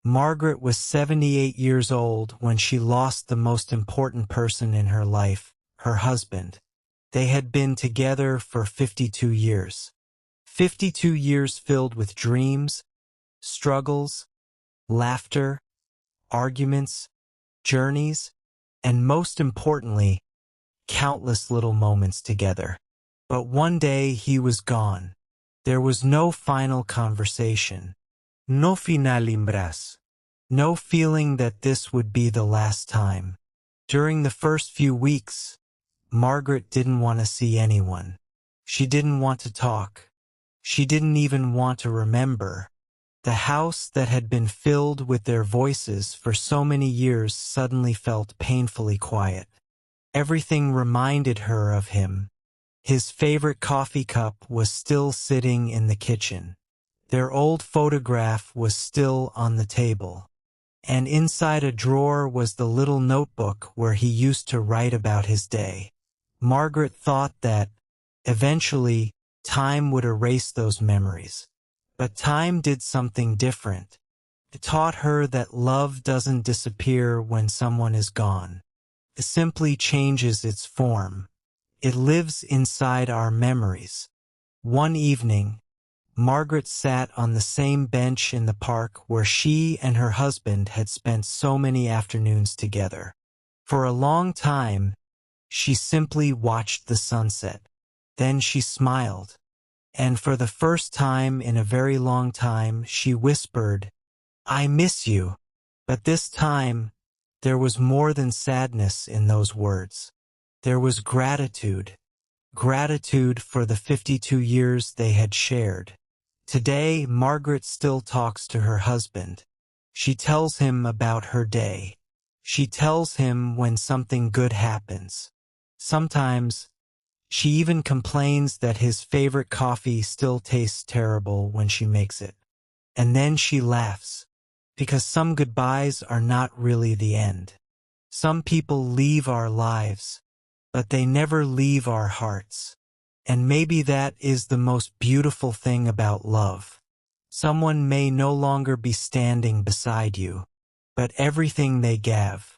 Margaret was 78 years old when she lost the most important person in her life, her husband. They had been together for 52 years. 52 years filled with dreams, struggles, laughter, arguments, journeys, and most importantly, countless little moments together. But one day he was gone. There was no final conversation. No final imbras. No feeling that this would be the last time. During the first few weeks, Margaret didn't want to see anyone. She didn't want to talk. She didn't even want to remember. The house that had been filled with their voices for so many years suddenly felt painfully quiet. Everything reminded her of him. His favorite coffee cup was still sitting in the kitchen. Their old photograph was still on the table. And inside a drawer was the little notebook where he used to write about his day. Margaret thought that, eventually, time would erase those memories. But time did something different. It taught her that love doesn't disappear when someone is gone. It simply changes its form. It lives inside our memories. One evening, Margaret sat on the same bench in the park where she and her husband had spent so many afternoons together. For a long time, she simply watched the sunset. Then she smiled. And for the first time in a very long time, she whispered, "I miss you." But this time, there was more than sadness in those words. There was gratitude. Gratitude for the 52 years they had shared. Today, Margaret still talks to her husband. She tells him about her day. She tells him when something good happens. Sometimes, she even complains that his favorite coffee still tastes terrible when she makes it. And then she laughs, because some goodbyes are not really the end. Some people leave our lives, but they never leave our hearts. And maybe that is the most beautiful thing about love. Someone may no longer be standing beside you, but everything they gave,